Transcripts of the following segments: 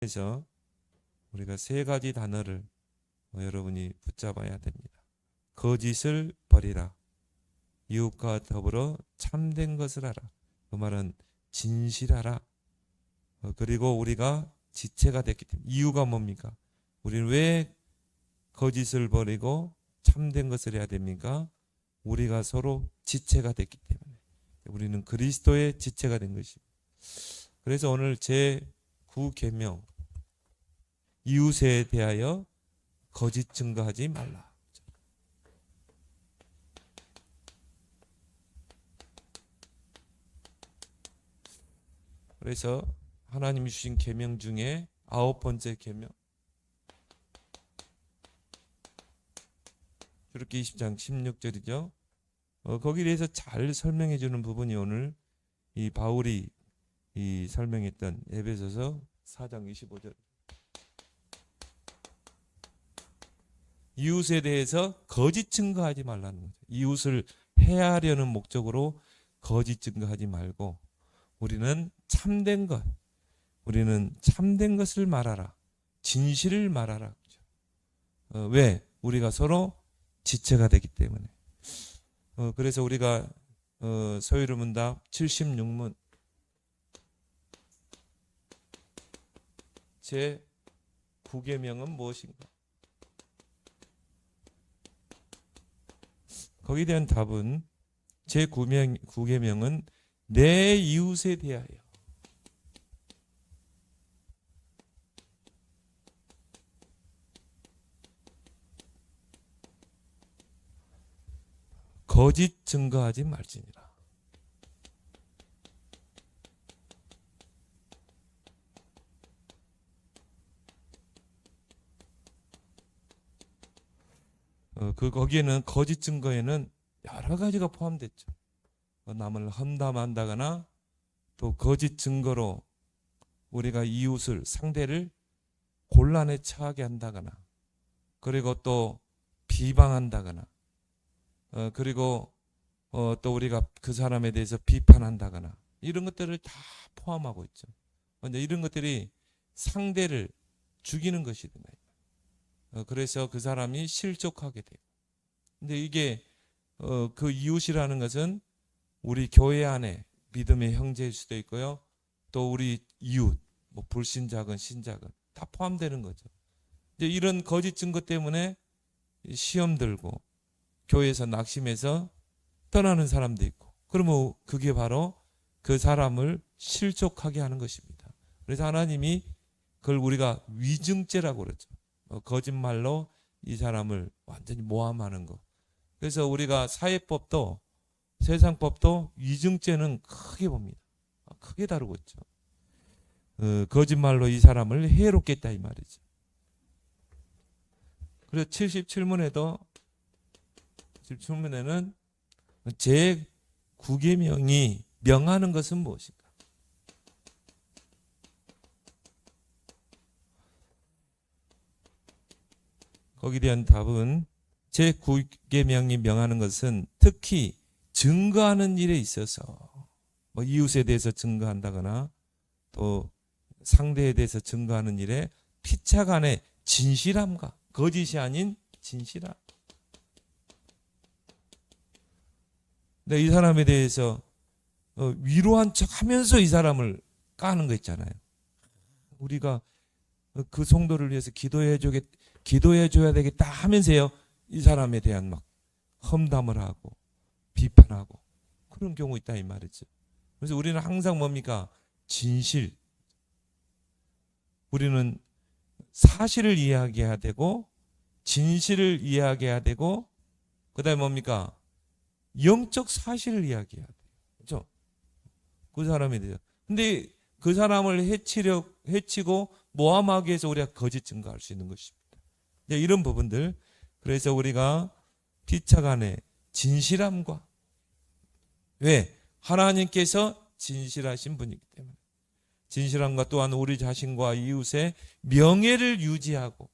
그래서 우리가 세 가지 단어를 여러분이 붙잡아야 됩니다. 거짓을 버리라. 이웃과 더불어 참된 것을 하라. 그 말은 진실하라. 그리고 우리가 지체가 됐기 때문에. 이유가 뭡니까? 우리는 왜 거짓을 버리고 참된 것을 해야 됩니까? 우리가 서로 지체가 됐기 때문에. 우리는 그리스도의 지체가 된 것입니다. 그래서 오늘 제9계명, 이웃에 대하여 거짓 증거하지 말라. 그래서 하나님이 주신 계명 중에 9번째 계명, 출애굽기 20장 16절이죠. 거기에 대해서 잘 설명해 주는 부분이 오늘 이 바울이 설명했던 에베소서 4장 25절. 이웃에 대해서 거짓 증거하지 말라는 거죠. 이웃을 해하려는 목적으로 거짓 증거하지 말고 우리는 참된 것을 말하라. 진실을 말하라. 왜? 우리가 서로 지체가 되기 때문에. 그래서 우리가 서유르문답 76문 제9계명은 무엇인가? 거기에 대한 답은 제9계명은 내 이웃에 대하여 거짓 증거하지 말지니라. 거기에는 거짓 증거에는 여러 가지가 포함됐죠. 남을 험담한다거나 또 거짓 증거로 우리가 이웃을 상대를 곤란에 처하게 한다거나 그리고 또 비방한다거나 그리고 또 우리가 그 사람에 대해서 비판한다거나 이런 것들을 다 포함하고 있죠. 근데 이런 것들이 상대를 죽이는 것이든가 그래서 그 사람이 실족하게 돼요. 근데 이게 그 이웃이라는 것은 우리 교회 안에 믿음의 형제일 수도 있고요. 또 우리 이웃, 뭐 불신자건 신자건 다 포함되는 거죠. 이제 이런 거짓 증거 때문에 시험 들고 교회에서 낙심해서 떠나는 사람도 있고 그러면 그게 바로 그 사람을 실족하게 하는 것입니다. 그래서 하나님이 그걸 우리가 위증죄라고 그러죠. 거짓말로 이 사람을 완전히 모함하는 거. 그래서 우리가 사회법도 세상법도 위증죄는 크게 봅니다. 크게 다루고 있죠. 거짓말로 이 사람을 해롭겠다 이 말이죠. 그래서 77문에도 77문에는 제9계명이 명하는 것은 무엇인가? 거기에 대한 답은 제9계명이 명하는 것은 특히 증거하는 일에 있어서 뭐 이웃에 대해서 증거한다거나 또 상대에 대해서 증거하는 일에 피차간의 진실함과 거짓이 아닌 진실함. 근데 이 사람에 대해서 위로한 척 하면서 이 사람을 까는 거 있잖아요. 우리가 그 성도를 위해서 기도해줘야 되겠다 하면서요. 이 사람에 대한 막 험담을 하고 비판하고 그런 경우 있다 이 말이죠. 그래서 우리는 항상 뭡니까? 진실. 우리는 사실을 이야기해야 되고 진실을 이야기해야 되고 그다음에 뭡니까? 영적 사실을 이야기해야 돼요. 그렇죠? 그 사람에 대해서. 근데 그 사람을 해치고 모함하기 위해서 우리가 거짓 증거할 수 있는 것입니다. 이런 부분들. 그래서 우리가 피차간의 진실함과 왜? 하나님께서 진실하신 분이기 때문에 진실함과 또한 우리 자신과 이웃의 명예를 유지하고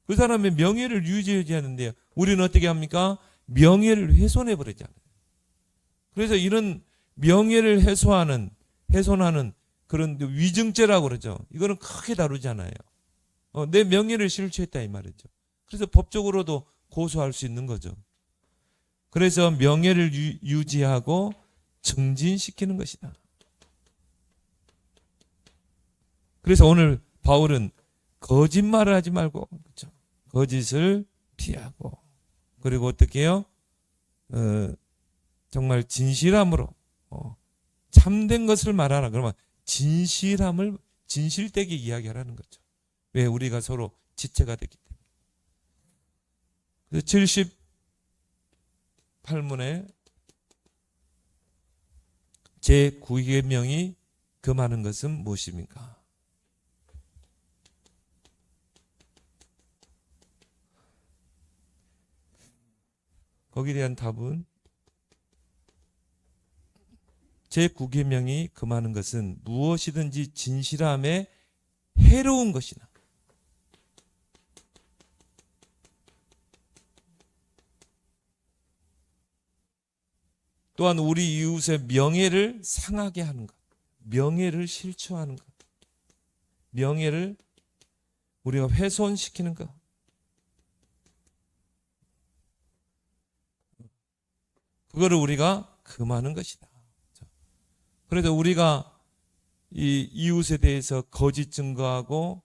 그 사람의 명예를 유지해야 하는데요. 우리는 어떻게 합니까? 명예를 훼손해 버리잖아요. 그래서 이런 명예를 훼손하는 그런 위증죄라고 그러죠. 이거는 크게 다루잖아요. 내 명예를 실추했다 이 말이죠. 그래서 법적으로도 고소할 수 있는 거죠. 그래서 명예를 유지하고 증진시키는 것이다. 그래서 오늘 바울은 거짓말을 하지 말고, 그렇죠? 거짓을 피하고, 그리고 어떻게 해요? 정말 진실함으로 참된 것을 말하라. 그러면 진실함을 진실되게 이야기하라는 거죠. 왜? 우리가 서로 지체가 됐기 때문에. 그래서 78문에 제9계명이 금하는 것은 무엇입니까? 거기에 대한 답은 제9계명이 금하는 것은 무엇이든지 진실함에 해로운 것이나 또한 우리 이웃의 명예를 상하게 하는 것, 명예를 실추하는 것, 명예를 우리가 훼손시키는 것, 그거를 우리가 금하는 것이다. 그래서 우리가 이 이웃에 대해서 거짓 증거하고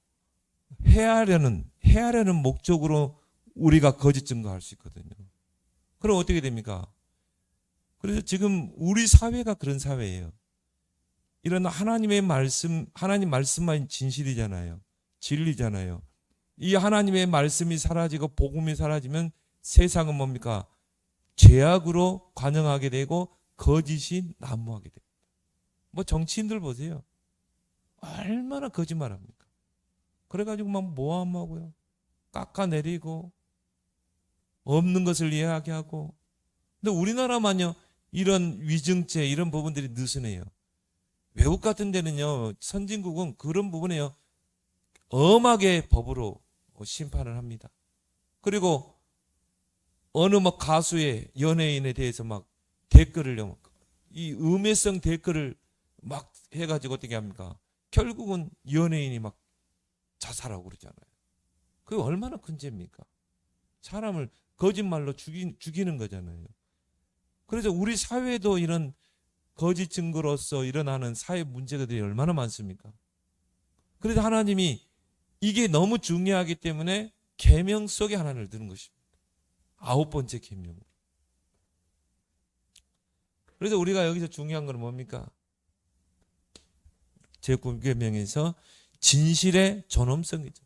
해하려는 목적으로 우리가 거짓 증거할 수 있거든요. 그럼 어떻게 됩니까? 그래서 지금 우리 사회가 그런 사회예요. 이런 하나님의 말씀, 하나님 말씀만 진실이잖아요. 진리잖아요. 이 하나님의 말씀이 사라지고 복음이 사라지면 세상은 뭡니까? 죄악으로 관영하게 되고 거짓이 난무하게 됩니다. 뭐 정치인들 보세요. 얼마나 거짓말합니까? 그래가지고 막 모함하고요. 깎아내리고 없는 것을 이야기하고. 근데 우리나라만요. 이런 위증죄 이런 부분들이 느슨해요. 외국 같은 데는요. 선진국은 그런 부분에요. 엄하게 법으로 심판을 합니다. 그리고 어느 뭐 가수의 연예인에 대해서 막 댓글을요. 이 음해성 댓글을 막 해가지고 어떻게 합니까? 결국은 연예인이 막 자살하고 그러잖아요. 그게 얼마나 큰 죄입니까? 사람을 거짓말로 죽이는 거잖아요. 그래서 우리 사회도 이런 거짓 증거로서 일어나는 사회 문제들이 얼마나 많습니까? 그래서 하나님이 이게 너무 중요하기 때문에 계명 속에 하나를 두는 것입니다. 9번째 계명. 그래서 우리가 여기서 중요한 건 뭡니까? 제9계명에서 진실의 존엄성이죠.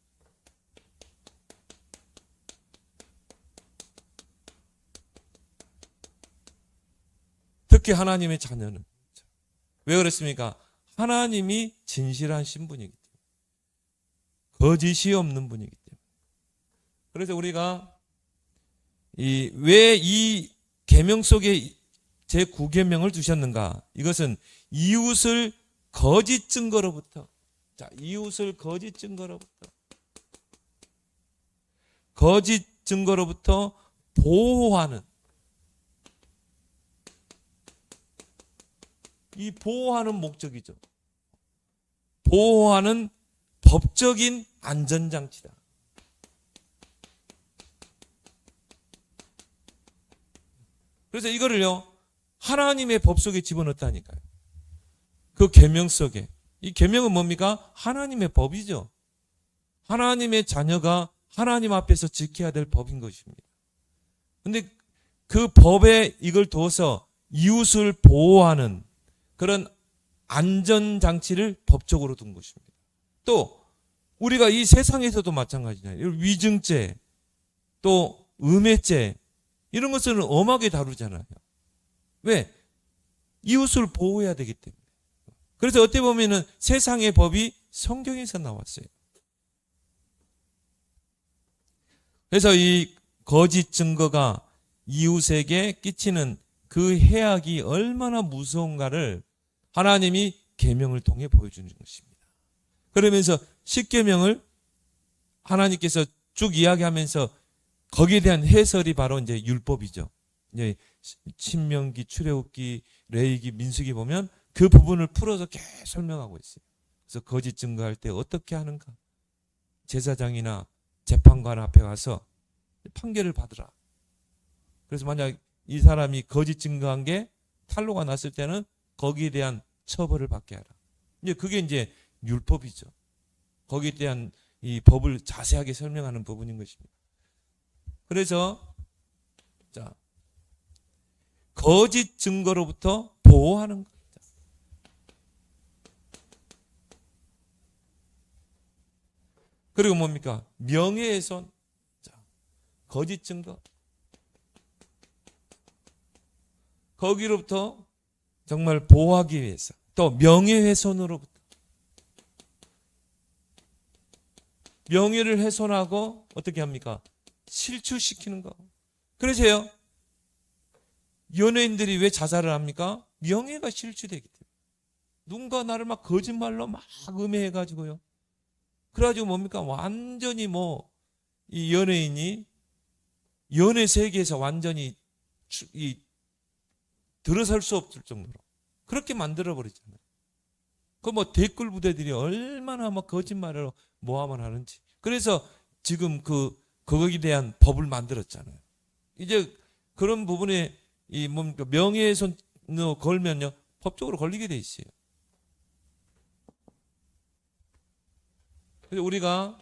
특히 하나님의 자녀는 왜 그렇습니까? 하나님이 진실한 신분이기 때문에, 거짓이 없는 분이기 때문에. 그래서 우리가 왜 이 계명 속에 제9계명을 두셨는가? 이것은 이웃을 거짓 증거로부터, 자, 이웃을 거짓 증거로부터 보호하는, 이 보호하는 목적이죠. 보호하는 법적인 안전장치다. 그래서 이거를요, 하나님의 법 속에 집어넣었다니까요. 그 계명 속에. 이 계명은 뭡니까? 하나님의 법이죠. 하나님의 자녀가 하나님 앞에서 지켜야 될 법인 것입니다. 근데 그 법에 이걸 둬서 이웃을 보호하는 그런 안전장치를 법적으로 둔 것입니다. 또 우리가 이 세상에서도 마찬가지잖아요. 위증죄, 또 음해죄 이런 것들은 엄하게 다루잖아요. 왜? 이웃을 보호해야 되기 때문에. 그래서 어떻게 보면은 세상의 법이 성경에서 나왔어요. 그래서 이 거짓 증거가 이웃에게 끼치는 그 해악이 얼마나 무서운가를 하나님이 계명을 통해 보여주는 것입니다. 그러면서 10계명을 하나님께서 쭉 이야기하면서 거기에 대한 해설이 바로 이제 율법이죠. 이제 신명기, 출애굽기, 레위기, 민수기 보면 그 부분을 풀어서 계속 설명하고 있어요. 그래서 거짓 증거할 때 어떻게 하는가? 제사장이나 재판관 앞에 가서 판결을 받으라. 그래서 만약 이 사람이 거짓 증거한 게 탄로가 났을 때는 거기에 대한 처벌을 받게 하라. 이제 그게 이제 율법이죠. 거기에 대한 이 법을 자세하게 설명하는 부분인 것입니다. 그래서 자, 거짓 증거로부터 보호하는 것. 그리고 뭡니까? 명예훼손. 자, 거짓 증거. 거기로부터 정말 보호하기 위해서. 또 명예훼손으로부터. 명예를 훼손하고 어떻게 합니까? 실추시키는 거. 그래서요. 연예인들이 왜 자살을 합니까? 명예가 실추되기 때문에. 누군가 나를 막 거짓말로 막 음해해가지고요. 그래가지고 뭡니까? 완전히 이 연예인이 연예 세계에서 완전히 들어설 수 없을 정도로 그렇게 만들어버리잖아요. 그 댓글 부대들이 얼마나 거짓말을 모함을 하는지. 그래서 지금 그거에 대한 법을 만들었잖아요. 이제 그런 부분에 명예훼손으로 걸면요, 법적으로 걸리게 돼 있어요. 그래서 우리가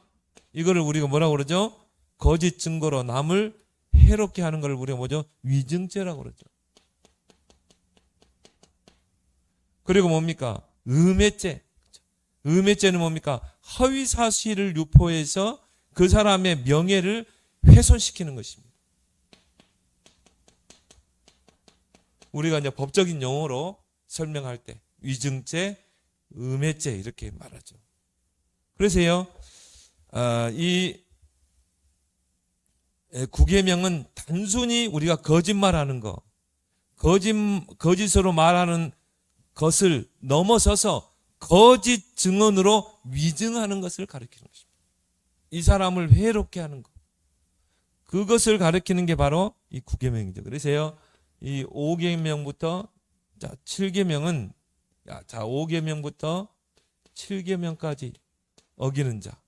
뭐라고 그러죠? 거짓 증거로 남을 해롭게 하는 걸 우리가 뭐죠? 위증죄라고 그러죠. 그리고 뭡니까? 음해죄. 음해죄는 뭡니까? 허위 사실을 유포해서 그 사람의 명예를 훼손시키는 것입니다. 우리가 이제 법적인 용어로 설명할 때 위증죄, 음해죄 이렇게 말하죠. 그래서요, 이 구계명은 단순히 우리가 거짓말하는 거, 거짓으로 말하는 것을 넘어서서 거짓 증언으로 위증하는 것을 가리키는 것입니다. 이 사람을 해롭게 하는 것, 그것을 가리키는 게 바로 이 구계명이죠. 그래서요, 이 5계명부터 7계명은 5계명부터 7계명까지 어기는 자,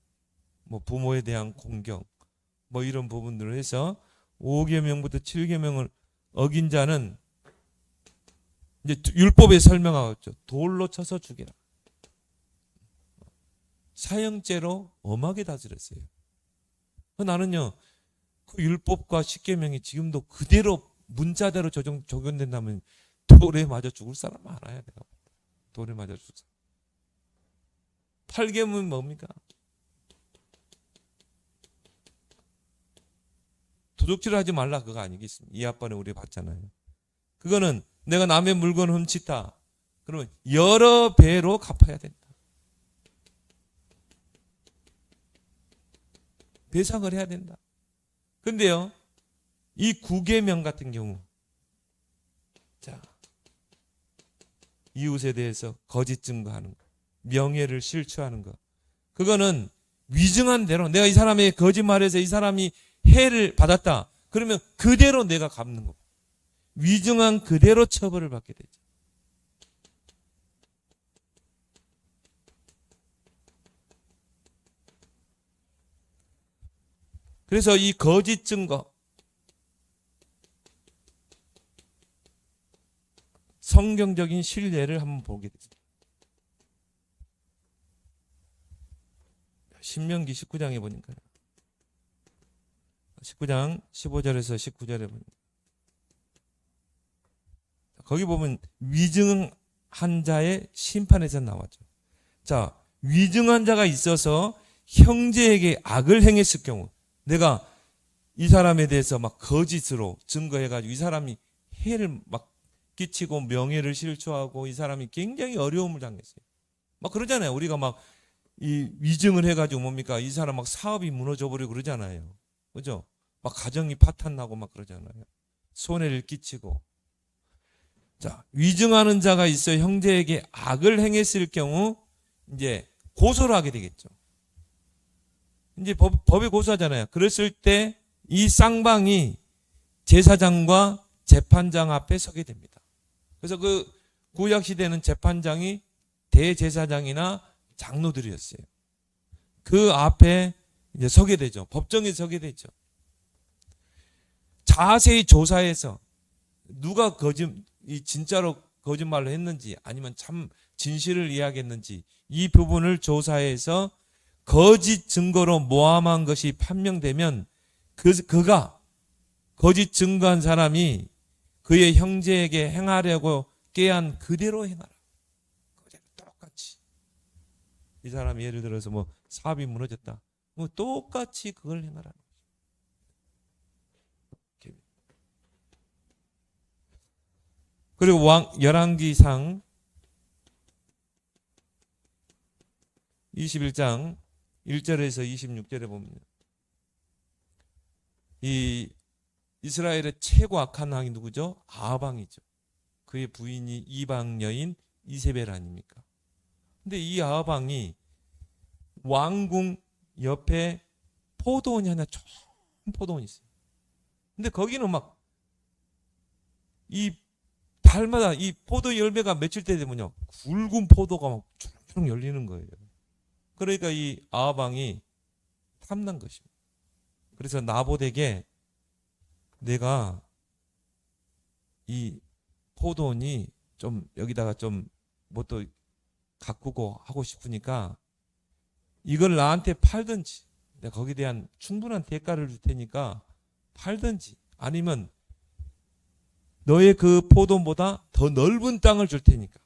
부모에 대한 공경, 이런 부분들을 해서 5계명부터 7계명을 어긴 자는 이제 율법에 설명하고 있죠. 돌로 쳐서 죽이라. 사형죄로 엄하게 다스렸어요. 나는요, 그 율법과 10계명이 지금도 그대로 문자대로 적용된다면 돌에 맞아 죽을 사람 많아요. 내가 돌에 맞아 죽을 사람. 8계명은 뭡니까? 도둑질을 하지 말라 그거 아니겠습니까? 이 아빠는 우리 봤잖아요. 그거는 내가 남의 물건 훔치다. 그러면 여러 배로 갚아야 된다. 배상을 해야 된다. 근데요, 이 9계명 같은 경우, 이웃에 대해서 거짓 증거하는 거, 명예를 실추하는 거, 그거는 위증한 대로 내가 이 사람의 거짓말에서 이 사람이 해를 받았다. 그러면 그대로 내가 갚는 거. 위증한 그대로 처벌을 받게 되죠. 그래서 이 거짓 증거, 성경적인 신뢰를 한번 보게 됩니다. 신명기 19장에 보니까 19장 15절에서 19절에 보니까 거기 보면 위증한 자의 심판에서 나왔죠. 위증한 자가 있어서 형제에게 악을 행했을 경우, 내가 이 사람에 대해서 거짓으로 증거해가지고 이 사람이 해를 끼치고 명예를 실추하고 이 사람이 굉장히 어려움을 당했어요. 그러잖아요. 우리가 이 위증을 해가지고 뭡니까? 이 사람 사업이 무너져버리고 그러잖아요. 그죠? 가정이 파탄나고 그러잖아요. 손해를 끼치고. 위증하는 자가 있어 형제에게 악을 행했을 경우 이제 고소를 하게 되겠죠. 이제 법에 고소하잖아요. 그랬을 때 이 쌍방이 제사장과 재판장 앞에 서게 됩니다. 그래서 그 구약 시대는 재판장이 대제사장이나 장로들이었어요. 그 앞에 이제 서게 되죠. 법정에 서게 되죠. 자세히 조사해서 누가 진짜로 거짓말을 했는지 아니면 참 진실을 이야기했는지 이 부분을 조사해서 거짓 증거로 모함한 것이 판명되면 그가 거짓 증거한 사람이 그의 형제에게 행하려고 꾀한 그대로 행하라. 똑같이. 이 사람이 예를 들어서 뭐 사업이 무너졌다. 뭐 똑같이 그걸 행하라. 그리고 열왕기상 21장 1절에서 26절에 보면 이 이스라엘의 최고 악한 왕이 누구죠? 아합 왕이죠. 그의 부인이 이방 여인 이세벨 아닙니까? 근데 이 아합 왕이 왕궁 옆에 포도원이 하나 좋은 포도원이 있어요. 근데 거기는 막 이 달마다 이 포도 열매가 맺힐 때 되면요 굵은 포도가 막 쭉 열리는 거예요. 그러니까 이 아합 왕이 탐난 것입니다. 그래서 나봇에게 내가 이 포도원이 좀 여기다가 좀 뭐 또 가꾸고 하고 싶으니까 이걸 나한테 팔든지 내가 거기에 대한 충분한 대가를 줄 테니까 팔든지 아니면 너의 그 포도원보다 더 넓은 땅을 줄 테니까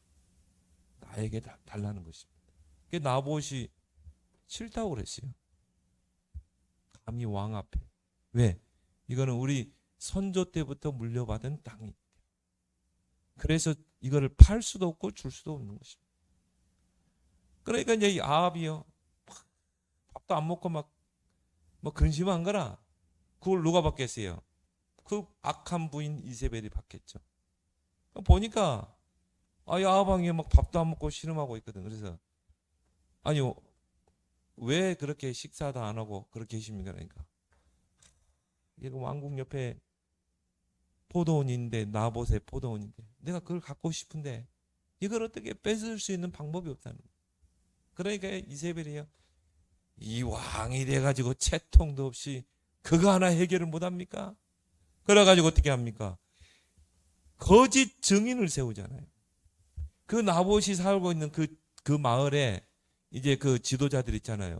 나에게 달라는 것입니다. 그게 나봇이 싫다고 그랬어요. 감히 왕 앞에. 왜? 이거는 우리 선조 때부터 물려받은 땅이. 그래서 이거를 팔 수도 없고 줄 수도 없는 것입니다. 그러니까 이제 이 아합이요. 밥도 안 먹고 막 뭐 근심한 거라. 그걸 누가 받겠어요? 그 악한 부인 이세벨이 받겠죠. 보니까 이 아합 왕이 막 밥도 안 먹고 신음하고 있거든. 그래서 아니 왜 그렇게 식사도 안 하고 그렇게 계십니까? 그러니까 이거 왕궁 옆에 포도원인데 나봇의 포도원인데 내가 그걸 갖고 싶은데 이걸 어떻게 뺏을 수 있는 방법이 없다는 거예요. 그러니까 이세벨이요. 이 왕이 돼가지고 채통도 없이 그거 하나 해결을 못합니까? 그래가지고 어떻게 합니까? 거짓 증인을 세우잖아요. 그 나봇이 살고 있는 그 마을에 이제 그 지도자들 있잖아요.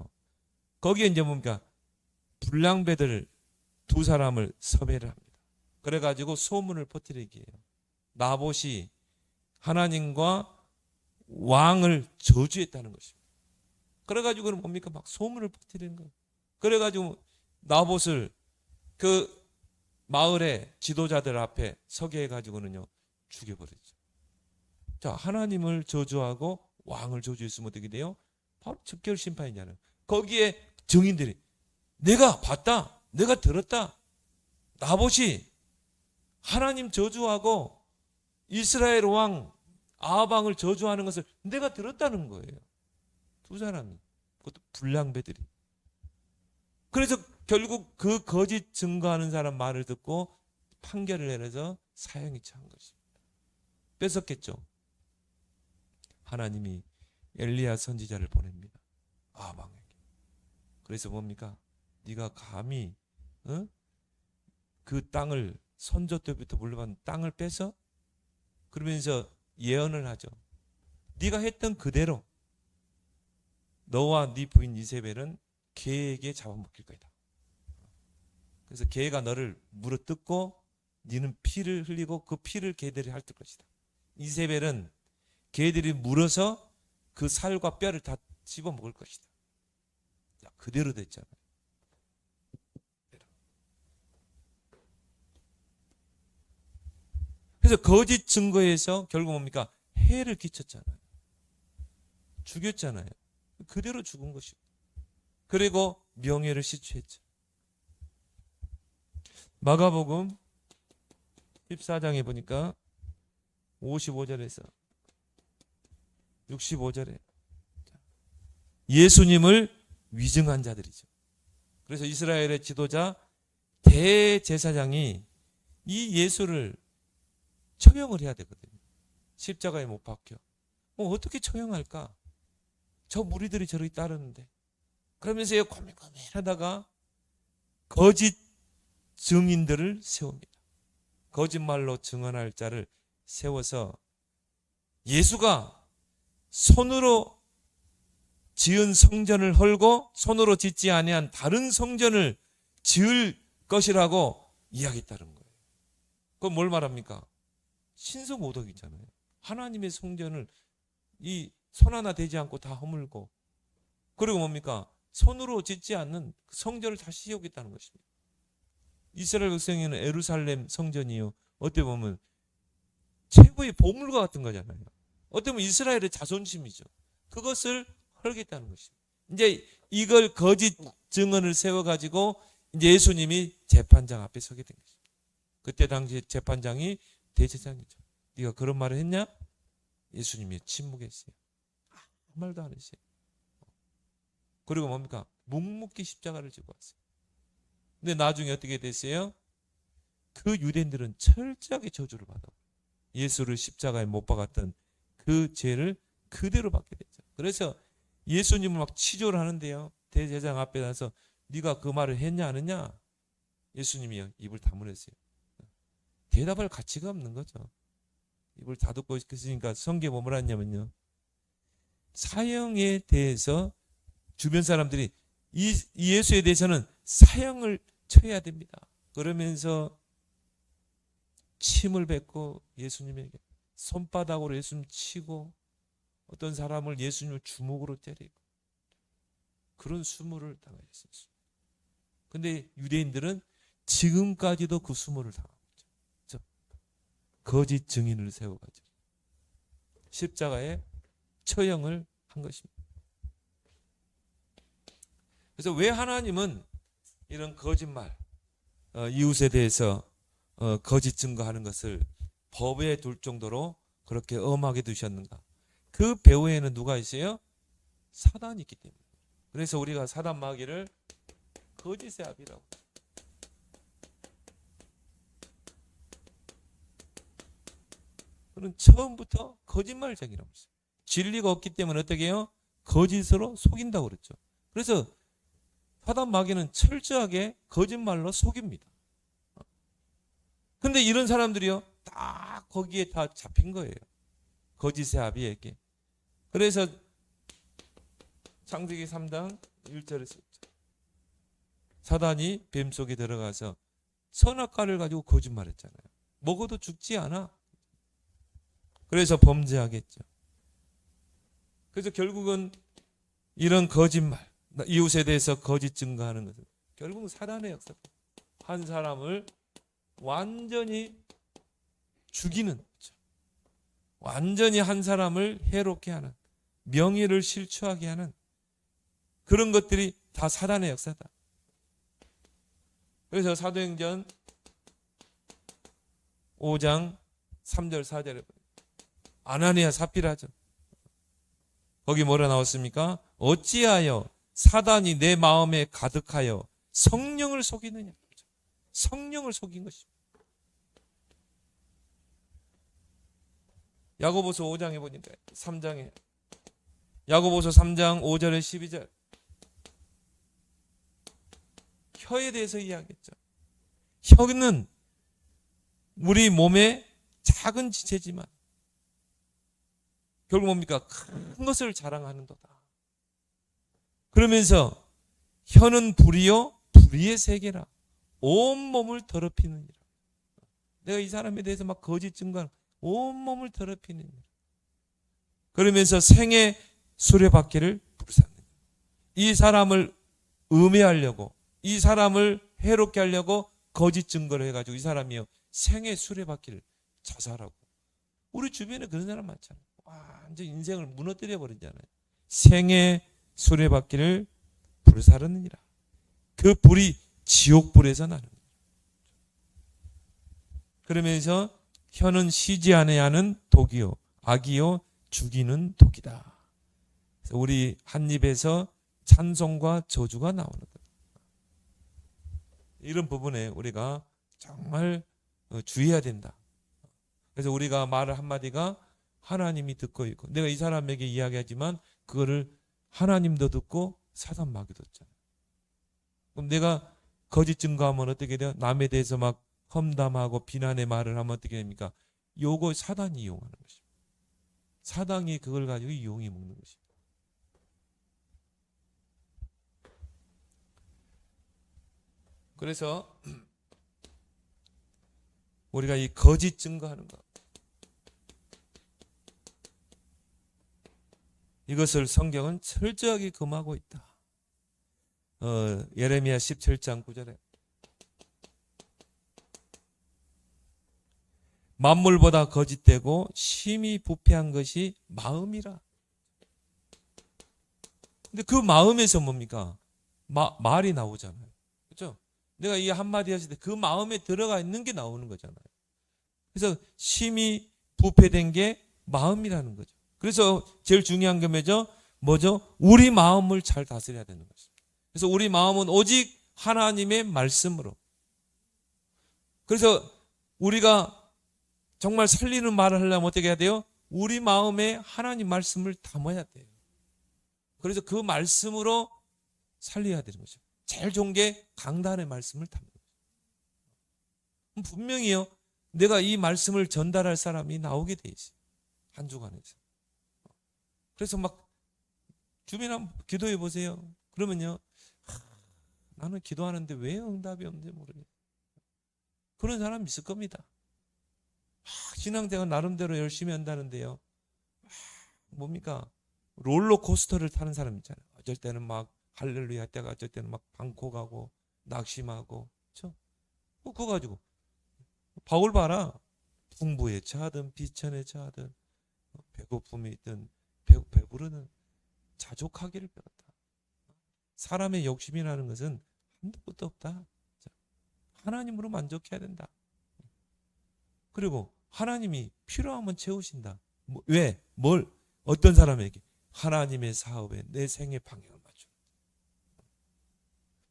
거기에 이제 뭡니까? 불량배들 두 사람을 섭외를 합니다. 그래가지고 소문을 퍼뜨리게 해요. 나봇이 하나님과 왕을 저주했다는 것입니다. 그래가지고는 뭡니까? 막 소문을 퍼뜨리는 거예요. 그래가지고 나봇을 그 마을의 지도자들 앞에 서게 해가지고는요 죽여버렸죠. 자, 하나님을 저주하고 왕을 저주했으면 어떻게 돼요? 바로 즉결 심판이잖아요. 거기에 증인들이 내가 봤다, 내가 들었다. 나봇이 하나님 저주하고 이스라엘 왕 아합 왕을 저주하는 것을 내가 들었다는 거예요. 두 사람이, 그것도 불량배들이. 그래서 결국 그 거짓 증거하는 사람 말을 듣고 판결을 내려서 사형이 처한 것입니다. 뺏었겠죠. 하나님이 엘리야 선지자를 보냅니다. 아합 왕에게. 그래서 뭡니까? 네가 감히 그 땅을 선조 때부터 물려받은 땅을 뺏어? 그러면서 예언을 하죠. 네가 했던 그대로 너와 네 부인 이세벨은 개에게 잡아먹힐 거다. 그래서 개가 너를 물어뜯고 네는 피를 흘리고 그 피를 개들이 핥을 것이다. 이세벨은 개들이 물어서 그 살과 뼈를 다 씹어먹을 것이다. 그대로 됐잖아요. 그래서 거짓 증거에서 결국 뭡니까? 해를 끼쳤잖아요. 죽였잖아요. 그대로 죽은 것이고. 그리고 명예를 시추했죠. 마가복음 14장에 보니까 55절에서 65절에 예수님을 위증한 자들이죠. 그래서 이스라엘의 지도자 대제사장이 이 예수를 처형을 해야 되거든요. 십자가에 못 박혀. 어떻게 처형할까? 저 무리들이 저렇게 따르는데. 그러면서 고민하다가 거짓 증인들을 세웁니다. 거짓말로 증언할 자를 세워서 예수가 손으로 지은 성전을 헐고 손으로 짓지 아니한 다른 성전을 지을 것이라고 이야기했다는 거예요. 그건 뭘 말합니까? 신성오덕이잖아요. 하나님의 성전을 이 손 하나 대지 않고 다 허물고, 그리고 뭡니까? 손으로 짓지 않는 성전을 다시 세우겠다는 것입니다. 이스라엘 백성에는 예루살렘 성전이요, 어떻게 보면 최고의 보물과 같은 거잖아요. 어떻게 보면 이스라엘의 자존심이죠. 그것을 헐겠다는 것입니다. 이제 이걸 거짓 증언을 세워가지고 이제 예수님이 재판장 앞에 서게 된 것입니다. 그때 당시 재판장이 대제사장이죠. 네가 그런 말을 했냐? 예수님이 침묵했어요. 아무 말도 안 했어요. 그리고 뭡니까? 묵묵히 십자가를 지고 왔어요. 근데 나중에 어떻게 됐어요? 그 유대인들은 철저하게 저주를 받아 예수를 십자가에 못 박았던 그 죄를 그대로 받게 됐죠. 그래서 예수님을 막 치조를 하는데요, 대제사장 앞에 나서 네가 그 말을 했냐 안 했냐? 예수님이 입을 다물었어요. 대답할 가치가 없는 거죠. 입을 다듬고 있으니까 성경에 뭐라 했냐면요, 사형에 대해서 주변 사람들이 이 예수에 대해서는 사형을 쳐야 됩니다. 그러면서 침을 뱉고 예수님에게 손바닥으로 예수님 치고, 어떤 사람을 예수님을 주먹으로 때리고, 그런 수모를 당하셨습니다. 근데 유대인들은 지금까지도 그 수모를 당하고 있죠. 거짓 증인을 세워가지고 십자가에 처형을 한 것입니다. 그래서 왜 하나님은 이런 거짓말, 이웃에 대해서 거짓 증거하는 것을 법에 둘 정도로 그렇게 엄하게 두셨는가? 그 배후에는 누가 있어요? 사단이 있기 때문에. 그래서 우리가 사단 마귀를 거짓의 아비라고. 그는 처음부터 거짓말쟁이라고 했어요. 진리가 없기 때문에 어떻게 해요? 거짓으로 속인다고 그랬죠. 그래서 사단 마귀는 철저하게 거짓말로 속입니다. 근데 이런 사람들이요, 딱 거기에 다 잡힌 거예요. 거짓의 아비에게. 그래서 창세기 3장 1절에서 사단이 뱀 속에 들어가서 선악과를 가지고 거짓말했잖아요. 먹어도 죽지 않아. 그래서 범죄하겠죠. 그래서 결국은 이런 거짓말, 이웃에 대해서 거짓 증거하는 것은 결국은 사단의 역사. 한 사람을 완전히 죽이는 거죠. 완전히 한 사람을 해롭게 하는, 명예를 실추하게 하는 그런 것들이 다 사단의 역사다. 그래서 사도행전 5장 3절 4절에 아나니아 삽비라죠. 거기 뭐라 나왔습니까? 어찌하여 사단이 내 마음에 가득하여 성령을 속이느냐. 성령을 속인 것입니다. 야고보서 5장에 보니까 3장에 야고보서 3장 5절에 12절 혀에 대해서 이야기했죠. 혀는 우리 몸의 작은 지체지만 결국 뭡니까? 큰 것을 자랑하는도다. 그러면서 혀는 불이요 불의의 세계라 온몸을 더럽히느니라. 내가 이 사람에 대해서 막 거짓 증거하는 온몸을 더럽히느니라. 그러면서 생의 수레바퀴를 불사느니라. 이 사람을 음해하려고, 이 사람을 해롭게 하려고 거짓 증거를 해가지고 이 사람이요 생의 수레바퀴를 자살하고. 우리 주변에 그런 사람 많잖아요. 완전 인생을 무너뜨려 버리잖아요. 생의 수레바퀴를 불사르느니라. 그 불이 지옥불에서 나는 거예요. 그러면서 혀는 쉬지 아니하는 하는 독이요 악이요 죽이는 독이다. 그래서 우리 한 입에서 찬송과 저주가 나오는 거예요. 이런 부분에 우리가 정말 주의해야 된다. 그래서 우리가 말을 한마디가 하나님이 듣고 있고, 내가 이 사람에게 이야기하지만 그거를 하나님도 듣고 사단 마귀도 듣잖아요. 그럼 내가 거짓 증거하면 어떻게 돼요? 남에 대해서 막 험담하고 비난의 말을 하면 어떻게 됩니까? 요거 사단이 이용하는 것입니다. 사단이 그걸 가지고 이용해 먹는 것입니다. 그래서 우리가 이 거짓 증거하는 것, 이것을 성경은 철저하게 금하고 있다. 예레미야 17장 9절에 만물보다 거짓되고 심히 부패한 것이 마음이라. 근데 그 마음에서 뭡니까? 말이 나오잖아요. 그렇죠? 내가 이 한마디 했을 때 그 마음에 들어가 있는 게 나오는 거잖아요. 그래서 심히 부패된 게 마음이라는 거죠. 그래서 제일 중요한 게 뭐죠? 우리 마음을 잘 다스려야 되는 것입니다. 그래서 우리 마음은 오직 하나님의 말씀으로. 그래서 우리가 정말 살리는 말을 하려면 어떻게 해야 돼요? 우리 마음에 하나님 말씀을 담아야 돼요. 그래서 그 말씀으로 살려야 되는 거죠. 제일 좋은 게 강단의 말씀을 담는 거죠. 분명히요, 내가 이 말씀을 전달할 사람이 나오게 돼 있어요. 한 주간에서. 그래서 막 주변 한번 기도해 보세요. 그러면요, 나는 기도하는데 왜 응답이 없는지 모르겠어요. 그런 사람 있을 겁니다. 신앙생활 나름대로 열심히 한다는데요, 뭡니까? 롤러코스터를 타는 사람 있잖아요. 어쩔 때는 막 할렐루야 때가, 어쩔 때는 막 방콕하고 낙심하고, 그렇죠? 그거 가지고 바울 봐라. 풍부에 처하든 비천에 처하든 배고픔이 있든 배부르는 자족하기를 배웠다. 사람의 욕심이라는 것은 한도 끝도 없다. 하나님으로 만족해야 된다. 그리고 하나님이 필요하면 채우신다. 왜? 뭘? 어떤 사람에게? 하나님의 사업에 내 생의 방향을 맞춰.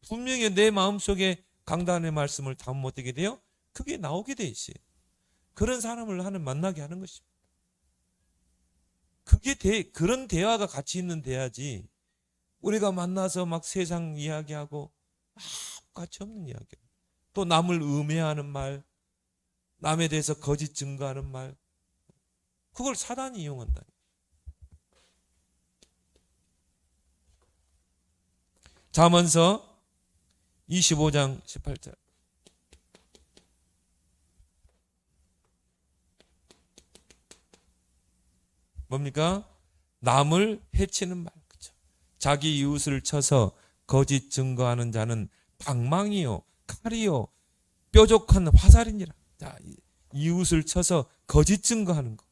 분명히 내 마음속에 강단의 말씀을 담으면 어떻게 돼요? 그게 나오게 돼 있어요. 그런 사람을 만나게 하는 것입니다. 그런 대화가 가치 있는 대화지. 우리가 만나서 막 세상 이야기하고 아무 가치 없는 이야기. 또 남을 음해하는 말, 남에 대해서 거짓 증거하는 말, 그걸 사단이 이용한다. 잠언서 25장 18절. 뭡니까? 남을 해치는 말. 그렇죠? 자기 이웃을 쳐서 거짓 증거하는 자는 방망이요, 칼이요, 뾰족한 화살이니라. 자, 이웃을 쳐서 거짓 증거하는 거.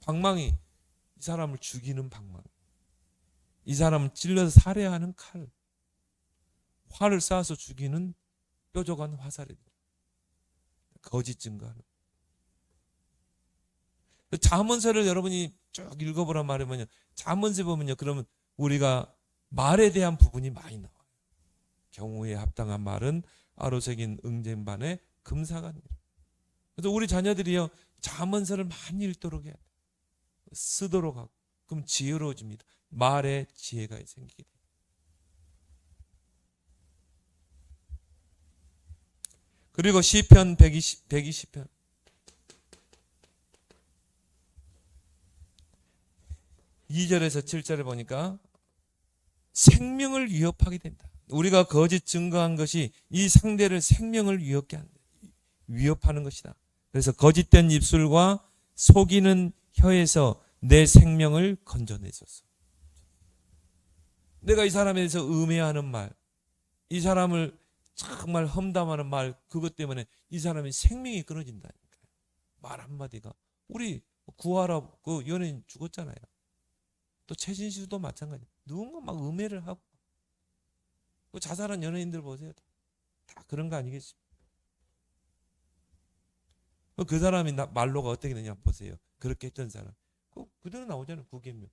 방망이, 이 사람을 죽이는 방망이. 이 사람을 찔러서 살해하는 칼. 활을 쏴서 죽이는 뾰족한 화살이다. 거짓 증거하는. 잠언서를 여러분이 쭉 읽어보란 말이면요, 잠언서 보면요, 그러면 우리가 말에 대한 부분이 많이 나와요. 경우에 합당한 말은 아로새긴 응쟁반에 금사가니라. 그래서 우리 자녀들이요, 잠언서를 많이 읽도록 해야 돼요. 쓰도록 하고. 그럼 지혜로워집니다. 말에 지혜가 생기게 돼요. 그리고 시편 120편 2절에서 7절에 보니까 생명을 위협하게 된다. 우리가 거짓 증거한 것이 이 상대를 생명을 위협하는 것이다. 그래서 거짓된 입술과 속이는 혀에서 내 생명을 건져내소서. 내가 이 사람에 대해서 음해하는 말, 이 사람을 정말 험담하는 말, 그것 때문에 이 사람의 생명이 끊어진다니까요. 말 한마디가. 우리 구하라 그 연예인 죽었잖아요. 또 최진실도 마찬가지. 누군가 막 음해를 하고 그 자살한 연예인들 보세요. 다 그런 거 아니겠습니까? 그 사람이 말로가 어떻게 되냐 보세요. 그렇게 했던 사람. 그대로 나오잖아요. 구계명.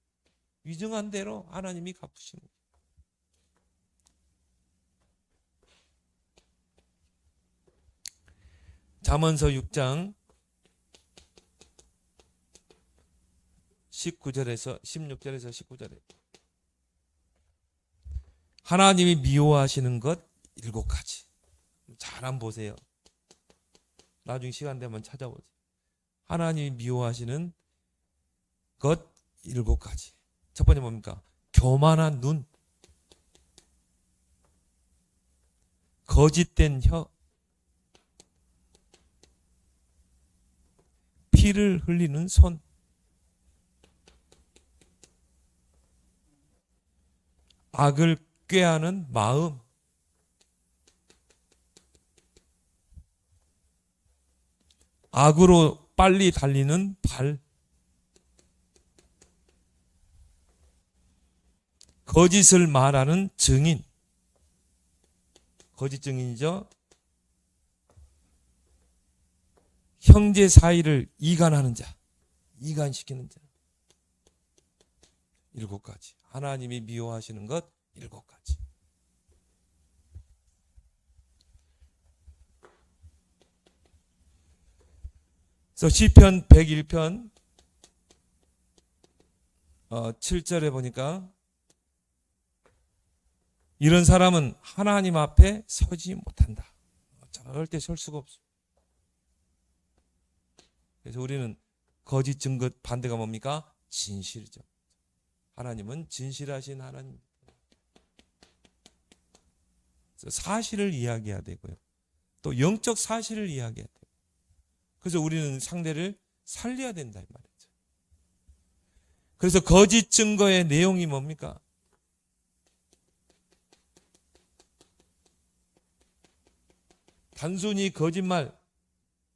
위증한 대로 하나님이 갚으신 거예요. 잠언서 6장 16절에서 19절에 하나님이 미워하시는 것 7가지. 잘 한번 보세요. 나중에 시간 되면 찾아보세요. 하나님이 미워하시는 것 7가지. 첫 번째 뭡니까? 교만한 눈, 거짓된 혀, 피를 흘리는 손, 악을 꾀하는 마음, 악으로 빨리 달리는 발, 거짓을 말하는 증인, 거짓 증인이죠. 형제 사이를 이간하는 자, 이간시키는 자. 7가지. 하나님이 미워하시는 것 7가지. 그래서 시편 101편 7절에 보니까 이런 사람은 하나님 앞에 서지 못한다. 절대 설 수가 없어. 그래서 우리는 거짓 증거 반대가 뭡니까? 진실이죠. 하나님은 진실하신 하나님. 사실을 이야기해야 되고요. 또 영적 사실을 이야기해야 돼요. 그래서 우리는 상대를 살려야 된다 이 말이죠. 그래서 거짓 증거의 내용이 뭡니까? 단순히 거짓말,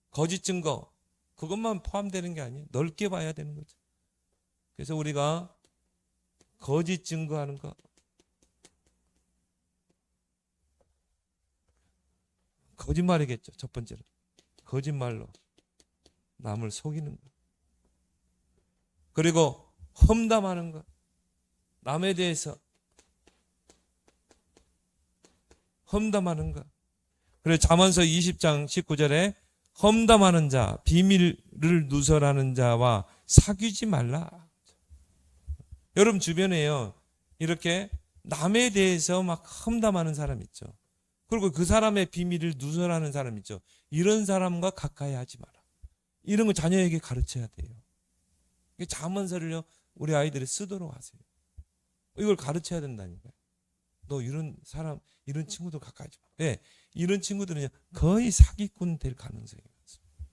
거짓 증거 그것만 포함되는 게 아니에요. 넓게 봐야 되는 거죠. 그래서 우리가 거짓 증거하는 거, 거짓말이겠죠. 첫 번째로 거짓말로 남을 속이는 거. 그리고 험담하는 거, 남에 대해서 험담하는 거. 그래서 잠언서 20장 19절에 험담하는 자, 비밀을 누설하는 자와 사귀지 말라. 여러분 주변에요, 이렇게 남에 대해서 막 험담하는 사람 있죠. 그리고 그 사람의 비밀을 누설하는 사람 있죠. 이런 사람과 가까이 하지 마라. 이런 거 자녀에게 가르쳐야 돼요. 잠언서를요, 우리 아이들이 쓰도록 하세요. 이걸 가르쳐야 된다니까요. 너 이런 사람, 이런 친구들 가까이 하지 마. 왜? 이런 친구들은 거의 사기꾼 될 가능성이 많습니다.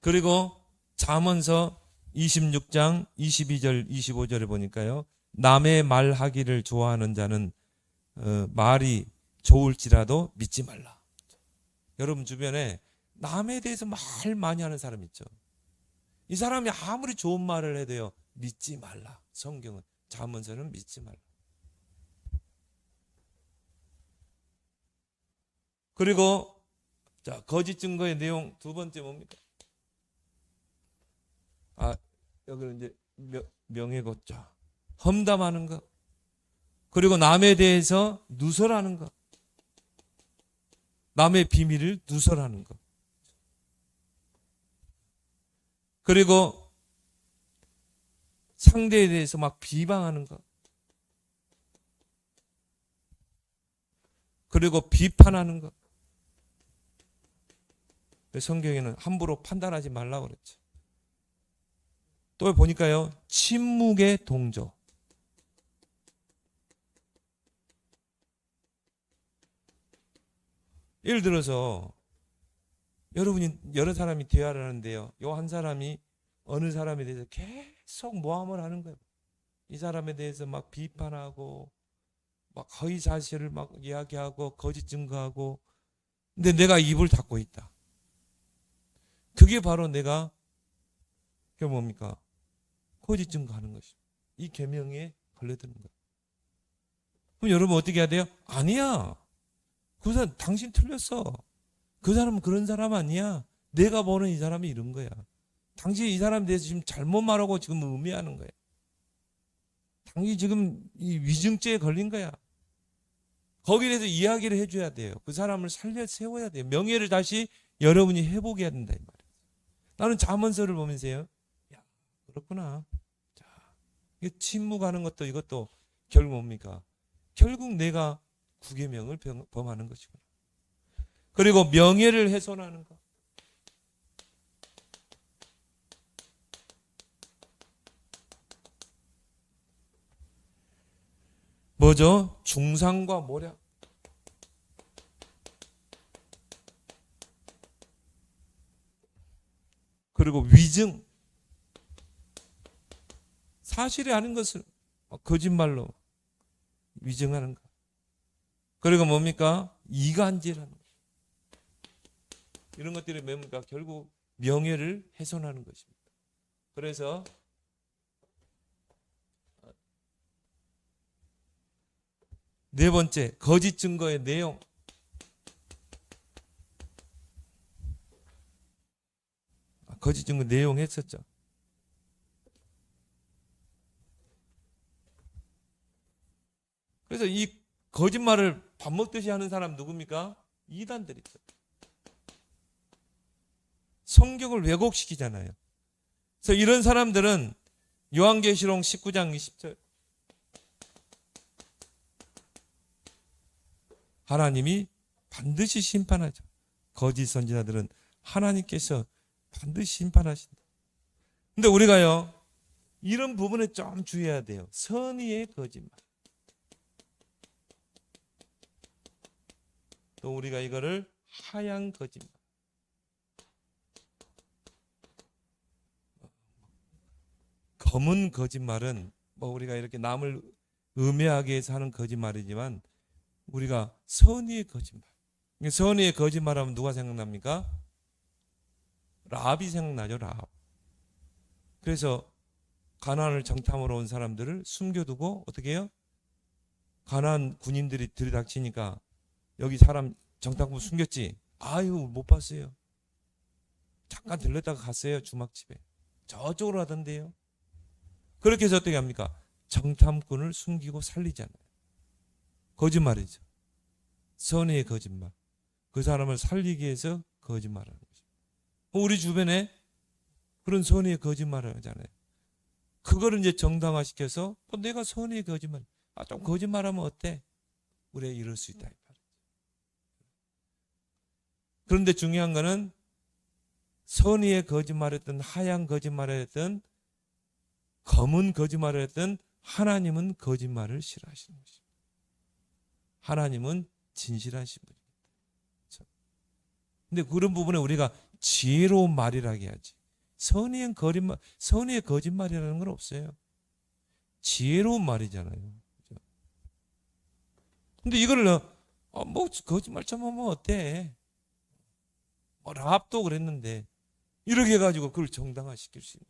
그리고 잠언서 26장 22절 25절에 보니까요, 남의 말하기를 좋아하는 자는 말이 좋을지라도 믿지 말라. 여러분 주변에 남에 대해서 말 많이 하는 사람 있죠. 이 사람이 아무리 좋은 말을 해도요, 믿지 말라. 성경은, 잠언서는 믿지 말라. 그리고 자, 거짓 증거의 내용 두 번째 뭡니까? 여기는 이제 명예고자, 험담하는 것, 그리고 남에 대해서 누설하는 것, 남의 비밀을 누설하는 것, 그리고 상대에 대해서 막 비방하는 것, 그리고 비판하는 것. 성경에는 함부로 판단하지 말라고 그랬죠. 또 보니까요, 침묵의 동조. 예를 들어서 여러분이 여러 사람이 대화를 하는데요, 요 한 사람이 어느 사람에 대해서 계속 모함을 하는 거예요. 이 사람에 대해서 막 비판하고 막 허위 사실을 막 이야기하고 거짓 증거하고, 근데 내가 입을 닫고 있다. 그게 바로 내가 그게 뭡니까? 거짓 증거하는 것입니다. 이 계명에 걸려드는 거예요. 그럼 여러분 어떻게 해야 돼요? 아니야, 그 사람 당신 틀렸어. 그 사람은 그런 사람 아니야. 내가 보는 이 사람이 이런 거야. 당신이 이 사람에 대해서 지금 잘못 말하고 지금 의미하는 거야. 당신이 지금 이 위증죄에 걸린 거야. 거기에 대해서 이야기를 해줘야 돼요. 그 사람을 살려 세워야 돼요. 명예를 다시 여러분이 회복해야 된다 이 말이에요. 나는 잠언서를 보면서요, 야, 그렇구나. 자, 이게 침묵하는 것도 이것도 결국 뭡니까? 결국 내가 구계명을 범하는 것이구나. 그리고 명예를 훼손하는 것. 뭐죠? 중상과 모략. 그리고 위증. 사실이 아닌 것을 거짓말로 위증하는 것. 그리고 뭡니까? 이간질하는 것. 이런 것들이 뭡니까? 결국 명예를 훼손하는 것입니다. 그래서 네 번째, 거짓 증거의 내용. 거짓 증거 내용 했었죠. 그래서 이 거짓말을 밥 먹듯이 하는 사람 누굽니까? 이단들이죠. 성경을 왜곡시키잖아요. 그래서 이런 사람들은 요한계시록 19장 20절 하나님이 반드시 심판하죠. 거짓 선지자들은 하나님께서 반드시 심판하신다. 근데 우리가요, 이런 부분에 좀 주의해야 돼요. 선의의 거짓말. 또 우리가 이거를 하얀 거짓말. 검은 거짓말은 뭐 우리가 이렇게 남을 음해하게 해서 하는 거짓말이지만 우리가 선의의 거짓말. 선의의 거짓말하면 누가 생각납니까? 라합이 생각나죠. 라합. 그래서 가나안을 정탐으로 온 사람들을 숨겨두고 어떻게 해요? 가나안 군인들이 들이닥치니까 여기 사람 정탐꾼 숨겼지? 아유 못 봤어요. 잠깐 들렀다가 갔어요. 주막집에. 저쪽으로 하던데요. 그렇게 해서 어떻게 합니까? 정탐꾼을 숨기고 살리잖아요. 거짓말이죠. 선의의 거짓말. 그 사람을 살리기 위해서 거짓말하는 거죠. 우리 주변에 그런 선의의 거짓말을 하잖아요. 그거를 이제 정당화시켜서 내가 선의의 거짓말, 좀 거짓말하면 어때? 우리가 이럴 수 있다. 그런데 중요한 거는 선의의 거짓말했든 하얀 거짓말했든 검은 거짓말을 했던 하나님은 거짓말을 싫어하시는 것입니다. 하나님은 진실하신 분입니다. 그런데 그런 부분에 우리가 지혜로운 말이라 해야지. 선의의 거짓말이라는 건 없어요. 지혜로운 말이잖아요. 근데 이거를 뭐 거짓말 좀 하면 어때? 라합도 그랬는데 이렇게 해가지고 그걸 정당화시킬 수 있는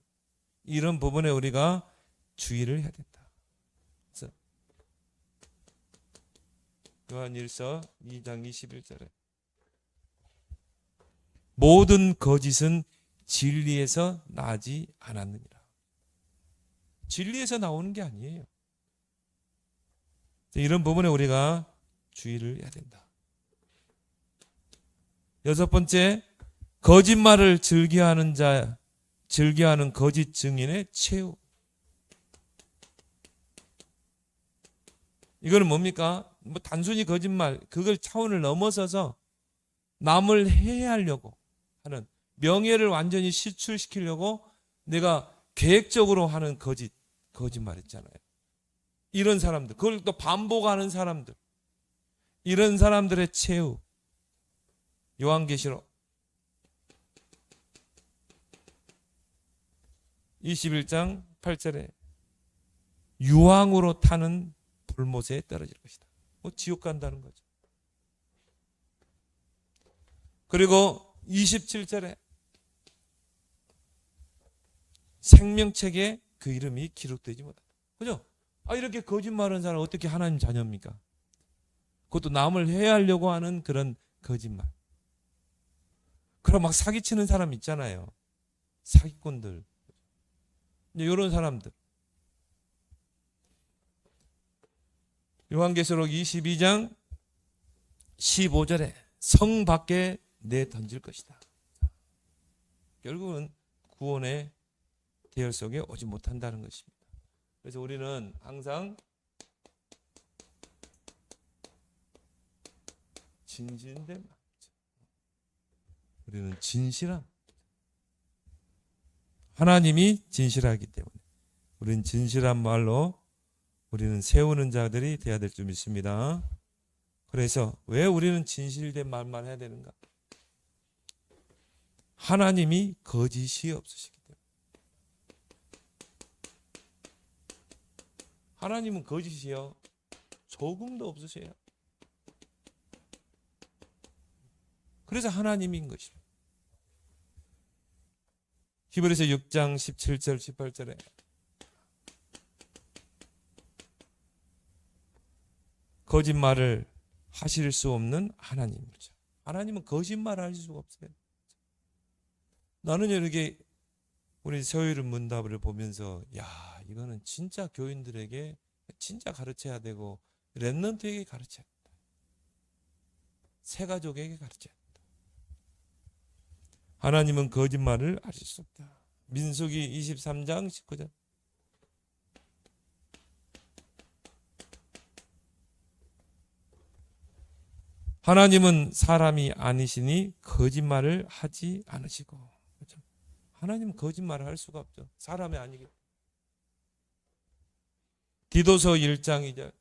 이런 부분에 우리가 주의를 해야 된다. 그래서 요한일서 2장 21절에 모든 거짓은 진리에서 나지 않았느니라. 진리에서 나오는 게 아니에요. 이런 부분에 우리가 주의를 해야 된다. 여섯 번째, 거짓말을 즐겨하는 거짓 증인의 최후. 이거는 뭡니까? 뭐 단순히 거짓말, 그걸 차원을 넘어서서 남을 해하려고 하는, 명예를 완전히 실추시키려고 내가 계획적으로 하는 거짓말 있잖아요. 이런 사람들, 그걸 또 반복하는 사람들, 이런 사람들의 최후. 요한계시록 21장 8절에 유황으로 타는 불못에 떨어질 것이다. 지옥 간다는 거죠. 그리고 27절에 생명책에 그 이름이 기록되지 못한다. 그죠? 이렇게 거짓말하는 사람은 어떻게 하나님 자녀입니까? 그것도 남을 해하려고 하는 그런 거짓말. 그럼 막 사기치는 사람 있잖아요. 사기꾼들. 이런 사람들. 요한계시록 22장 15절에 성 밖에 내 던질 것이다. 결국은 구원의 대열 속에 오지 못한다는 것입니다. 그래서 우리는 항상 진실된 말, 우리는 진실함, 하나님이 진실하기 때문에 우리는 진실한 말로 우리는 세우는 자들이 되어야 될 줄 믿습니다. 그래서 왜 우리는 진실된 말만 해야 되는가? 하나님이 거짓이 없으시기 때문에. 하나님은 거짓이요 조금도 없으세요. 그래서 하나님인 것입니다. 히브리서 6장 17절 18절에 거짓말을 하실 수 없는 하나님이죠. 하나님은 거짓말을 하실 수가 없어요. 나는 이렇게 우리 서유른 문답을 보면서 야, 이거는 진짜 교인들에게 진짜 가르쳐야 되고 렘넌트에게 가르쳐야 된다. 새 가족에게 가르쳐야 된다. 하나님은 거짓말을 하실 수 없다. 민수기 23장 19절 하나님은 사람이 아니시니 거짓말을 하지 않으시고. 그렇죠? 하나님은 거짓말을 할 수가 없죠. 사람이 아니기 때문에. 디도서 1장 2절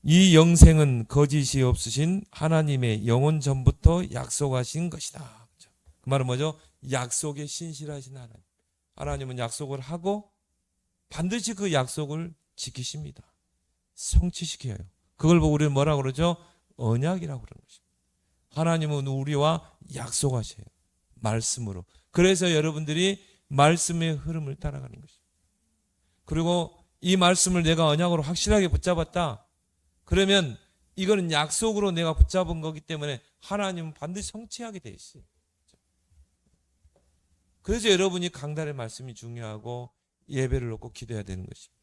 이 영생은 거짓이 없으신 하나님의 영원 전부터 약속하신 것이다. 그렇죠? 그 말은 뭐죠? 약속에 신실하신 하나님. 하나님은 약속을 하고 반드시 그 약속을 지키십니다. 성취시켜요. 그걸 보고 우리는 뭐라고 그러죠? 언약이라고 그러는 것입니다. 하나님은 우리와 약속하셔요. 말씀으로. 그래서 여러분들이 말씀의 흐름을 따라가는 것입니다. 그리고 이 말씀을 내가 언약으로 확실하게 붙잡았다. 그러면 이거는 약속으로 내가 붙잡은 거기 때문에 하나님은 반드시 성취하게 돼 있어요. 그래서 여러분이 강단의 말씀이 중요하고 예배를 놓고 기도해야 되는 것입니다.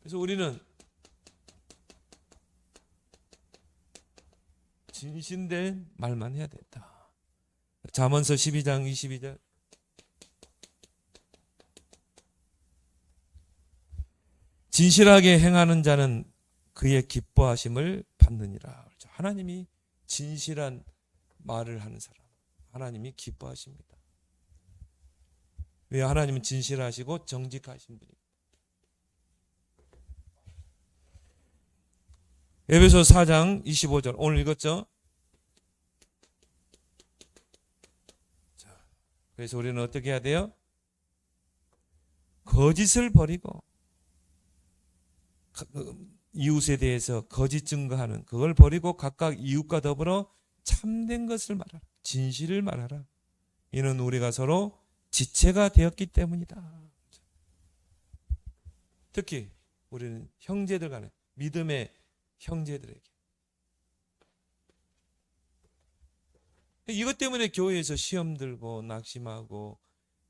그래서 우리는 진실된 말만 해야 된다. 잠언서 12장 22절 진실하게 행하는 자는 그의 기뻐하심을 받느니라. 하나님이 진실한 말을 하는 사람, 하나님이 기뻐하십니다. 왜? 하나님은 진실하시고 정직하신 분입니다. 에베소 4장 25절 오늘 읽었죠? 자, 그래서 우리는 어떻게 해야 돼요? 거짓을 버리고 이웃에 대해서 거짓 증거하는 그걸 버리고 각각 이웃과 더불어 참된 것을 말하라. 진실을 말하라. 이는 우리가 서로 지체가 되었기 때문이다. 특히 우리는 형제들 간에 믿음의 형제들에게 이것 때문에 교회에서 시험 들고 낙심하고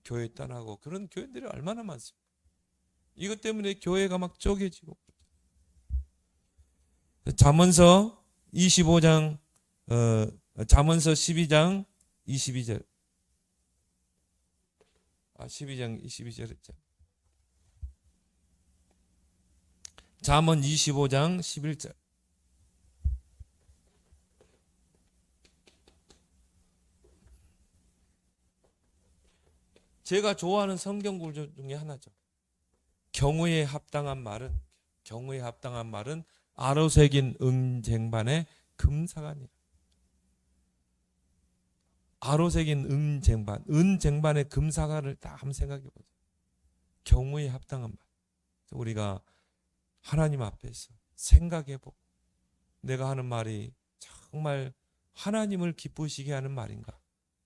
교회 떠나고 그런 교회들이 얼마나 많습니까? 이것 때문에 교회가 막 쪼개지고. 잠언서 25장 잠언서 12장 22절 12장 22절 했죠. 잠언 25장 11절 제가 좋아하는 성경 구절 중에 하나죠. 경우에 합당한 말은 아로새긴 은쟁반의 금사간이라. 아로새긴 은쟁반, 은쟁반의 금사간을 딱 한번 생각해 보세요. 경우에 합당한 말. 우리가 하나님 앞에서 생각해 보고 내가 하는 말이 정말 하나님을 기쁘시게 하는 말인가?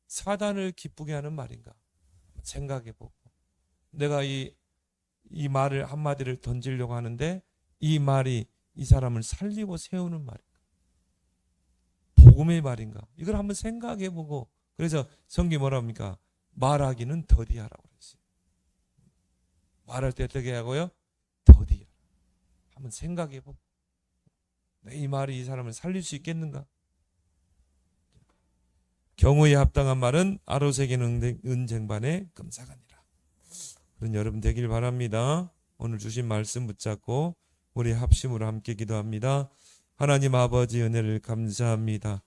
사단을 기쁘게 하는 말인가? 생각해 보고 내가 이 말을 한마디를 던지려고 하는데 이 말이 이 사람을 살리고 세우는 말인가? 복음의 말인가? 이걸 한번 생각해 보고 그래서 성경이 뭐라 합니까? 말하기는 더디하라고 그랬어요. 말할 때 어떻게 하고요? 더디하라. 한번 생각해 보고 이 말이 이 사람을 살릴 수 있겠는가? 경우에 합당한 말은 아로새긴 은쟁반에 금사가니라. 그런 여러분 되길 바랍니다. 오늘 주신 말씀 붙잡고 우리 합심으로 함께 기도합니다. 하나님 아버지 은혜를 감사합니다.